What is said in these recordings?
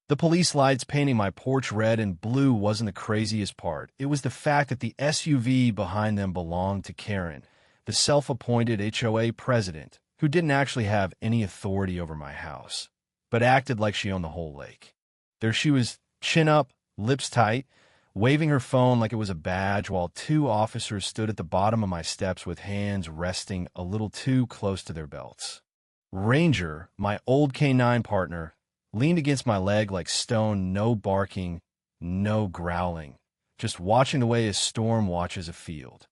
The police lights painting my porch red and blue wasn't the craziest part. It was the fact that the SUV behind them belonged to Karen, the self-appointed HOA president, who didn't actually have any authority over my house, but acted like she owned the whole lake. There she was, chin up, lips tight, waving her phone like it was a badge, while two officers stood at the bottom of my steps with hands resting a little too close to their belts. Ranger, my old K9 partner, leaned against my leg like stone, no barking, no growling, just watching the way a storm watches a field.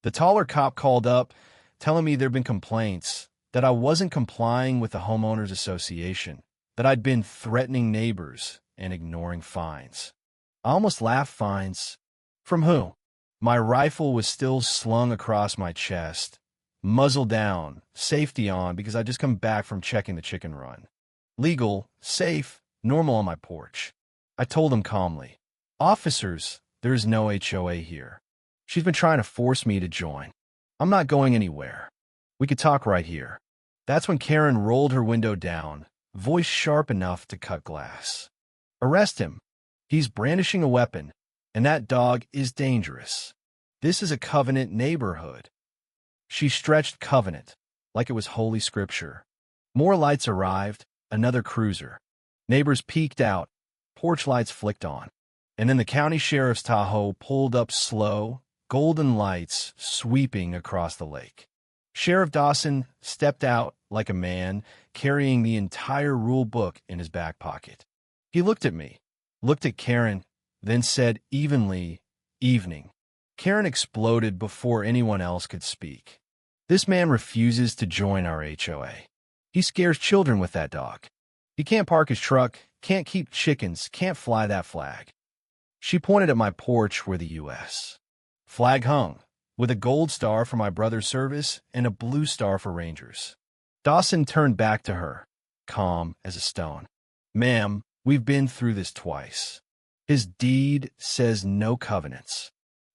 The taller cop called up, telling me there'd been complaints, that I wasn't complying with the homeowners association, that I'd been threatening neighbors and ignoring fines. I almost laughed. Fines? From who? My rifle was still slung across my chest, muzzle down, safety on because I'd just come back from checking the chicken run. Legal, safe, normal on my porch. I told him calmly, "Officers, there is no HOA here. She's been trying to force me to join. I'm not going anywhere. We could talk right here." That's when Karen rolled her window down, voice sharp enough to cut glass. "Arrest him. He's brandishing a weapon, and that dog is dangerous. This is a covenant neighborhood." She stretched covenant like it was holy scripture. More lights arrived, another cruiser. Neighbors peeked out, porch lights flicked on. And then the county sheriff's Tahoe pulled up slow, golden lights sweeping across the lake. Sheriff Dawson stepped out like a man, carrying the entire rule book in his back pocket. He looked at me, looked at Karen, then said evenly, "Evening." Karen exploded before anyone else could speak. "This man refuses to join our HOA. He scares children with that dog. He can't park his truck, can't keep chickens, can't fly that flag." She pointed at my porch where the U.S. flag hung, with a gold star for my brother's service and a blue star for Rangers. Dawson turned back to her, calm as a stone. "Ma'am, we've been through this twice. His deed says no covenants.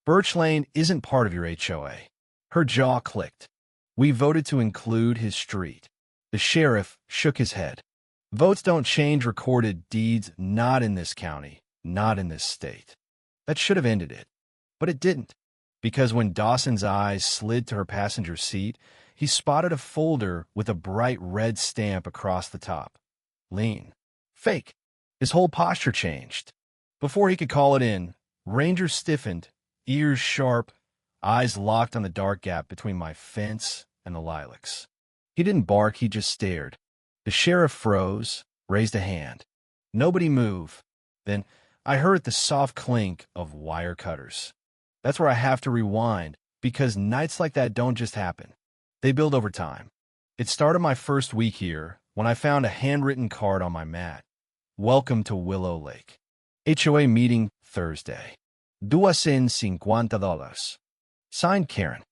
Birch Lane isn't part of your HOA." Her jaw clicked. "We voted to include his street." The sheriff shook his head. "Votes don't change recorded deeds, not in this county, not in this state." That should have ended it, but it didn't, because when Dawson's eyes slid to her passenger seat, he spotted a folder with a bright red stamp across the top. Lean. Fake. His whole posture changed. Before he could call it in, Ranger stiffened, ears sharp, eyes locked on the dark gap between my fence and the lilacs. He didn't bark, he just stared. The sheriff froze, raised a hand. Nobody moved. Then I heard the soft clink of wire cutters. That's where I have to rewind, because nights like that don't just happen. They build over time. It started my first week here when I found a handwritten card on my mat. "Welcome to Willow Lake. HOA meeting Thursday. $250. Signed Karen."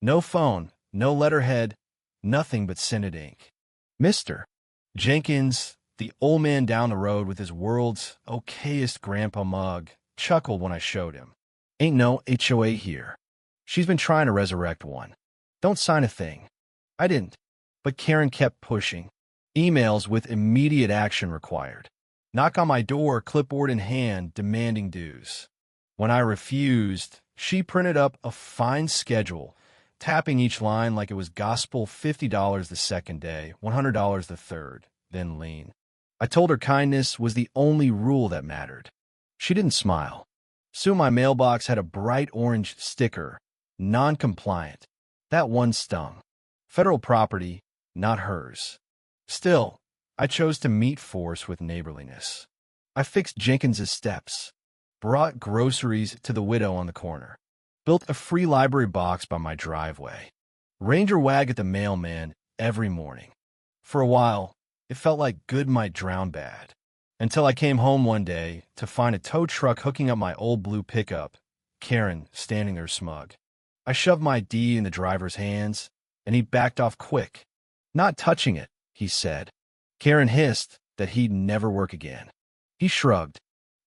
No phone, no letterhead, nothing but scented ink. Mr. Jenkins, the old man down the road with his world's okayest grandpa mug, chuckled when I showed him. "Ain't no HOA here. She's been trying to resurrect one. Don't sign a thing." I didn't, but Karen kept pushing. Emails with immediate action required. Knock on my door, clipboard in hand, demanding dues. When I refused, she printed up a fine schedule, tapping each line like it was gospel. $50 the second day, $100 the third, then lean. I told her kindness was the only rule that mattered. She didn't smile. Soon my mailbox had a bright orange sticker, non-compliant. That one stung. Federal property, not hers. Still, I chose to meet force with neighborliness. I fixed Jenkins's steps, brought groceries to the widow on the corner, built a free library box by my driveway. Ranger wag at the mailman every morning. For a while, it felt like good might drown bad, until I came home one day to find a tow truck hooking up my old blue pickup, Karen standing there smug. I shoved my ID in the driver's hands, and he backed off quick. "Not touching it," he said. Karen hissed that he'd never work again. He shrugged.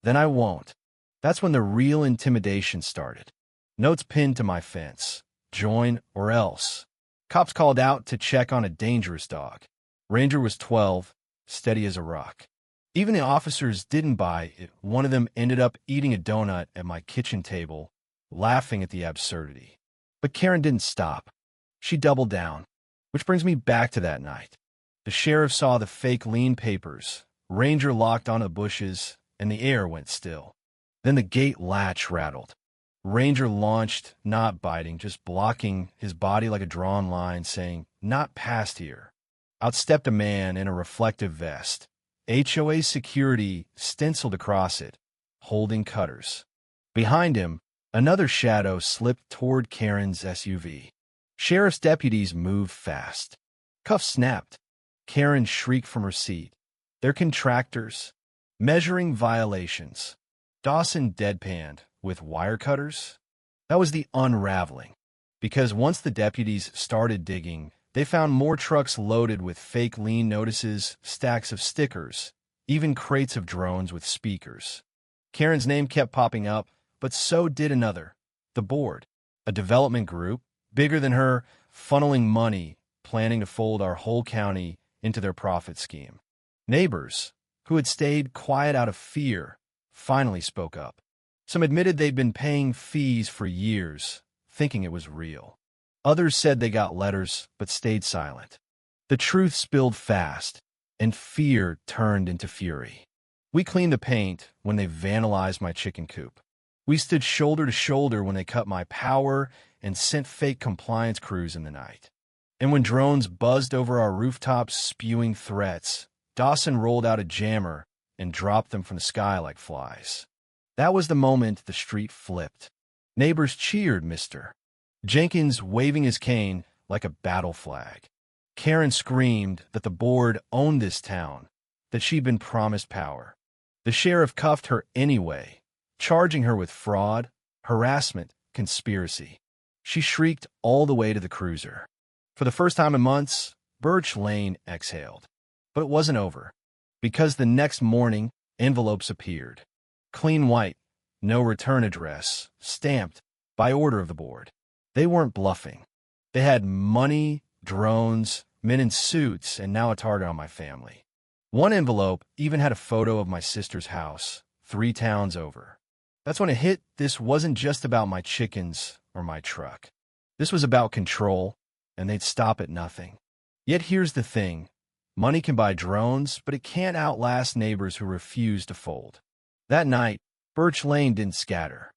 "Then I won't." That's when the real intimidation started. Notes pinned to my fence. "Join or else." Cops called out to check on a dangerous dog. Ranger was 12, steady as a rock. Even the officers didn't buy it. One of them ended up eating a donut at my kitchen table, laughing at the absurdity. But Karen didn't stop. She doubled down. Which brings me back to that night. The sheriff saw the fake lien papers. Ranger locked onto the bushes, and the air went still. Then the gate latch rattled. Ranger launched, not biting, just blocking his body like a drawn line, saying, "Not past here." Out stepped a man in a reflective vest. HOA security stenciled across it, holding cutters. Behind him, another shadow slipped toward Karen's SUV. Sheriff's deputies moved fast. Cuffs snapped. Karen shrieked from her seat. "They're contractors, measuring violations." Dawson deadpanned, "With wire cutters?" That was the unraveling. Because once the deputies started digging, they found more trucks loaded with fake lien notices, stacks of stickers, even crates of drones with speakers. Karen's name kept popping up, but so did another, the board, a development group, bigger than her, funneling money, planning to fold our whole county into their profit scheme. Neighbors, who had stayed quiet out of fear, finally spoke up. Some admitted they'd been paying fees for years, thinking it was real. Others said they got letters, but stayed silent. The truth spilled fast, and fear turned into fury. We cleaned the paint when they vandalized my chicken coop. We stood shoulder to shoulder when they cut my power and sent fake compliance crews in the night. And when drones buzzed over our rooftops spewing threats, Dawson rolled out a jammer and dropped them from the sky like flies. That was the moment the street flipped. Neighbors cheered Mr. Jenkins waving his cane like a battle flag. Karen screamed that the board owned this town, that she'd been promised power. The sheriff cuffed her anyway, charging her with fraud, harassment, conspiracy. She shrieked all the way to the cruiser. For the first time in months, Birch Lane exhaled. But it wasn't over, because the next morning, envelopes appeared. Clean white, no return address, stamped by order of the board. They weren't bluffing. They had money, drones, men in suits, and now a target on my family. One envelope even had a photo of my sister's house, 3 towns over. That's when it hit. This wasn't just about my chickens or my truck. This was about control, and they'd stop at nothing. Yet here's the thing. Money can buy drones, but it can't outlast neighbors who refuse to fold. That night, Birch Lane didn't scatter.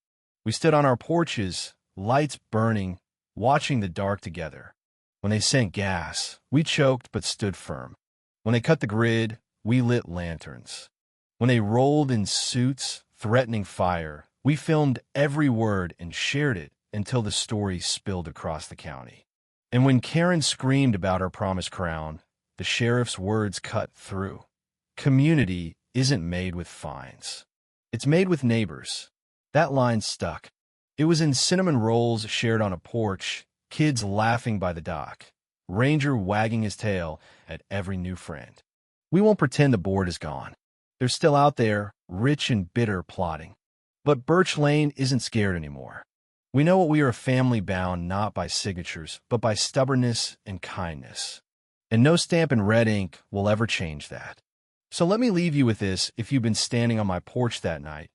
We stood on our porches, lights burning, watching the dark together. When they sent gas, we choked but stood firm. When they cut the grid, we lit lanterns. When they rolled in suits, threatening fire, we filmed every word and shared it until the story spilled across the county. And when Karen screamed about her promised crown, the sheriff's words cut through. Community isn't made with fines. It's made with neighbors. That line stuck. It was in cinnamon rolls shared on a porch, kids laughing by the dock, Ranger wagging his tail at every new friend. We won't pretend the board is gone. They're still out there, rich and bitter, plotting. But Birch Lane isn't scared anymore. We know we are a family bound not by signatures, but by stubbornness and kindness. And no stamp in red ink will ever change that. So let me leave you with this. If you've been standing on my porch that night,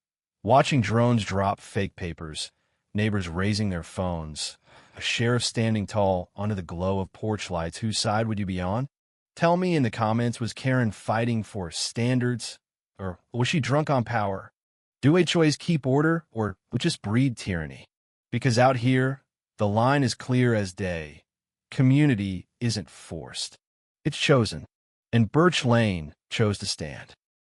watching drones drop fake papers, neighbors raising their phones, a sheriff standing tall under the glow of porch lights, whose side would you be on? Tell me in the comments, was Karen fighting for standards, or was she drunk on power? Do HOAs keep order, or just breed tyranny? Because out here, the line is clear as day. Community isn't forced. It's chosen. And Birch Lane chose to stand.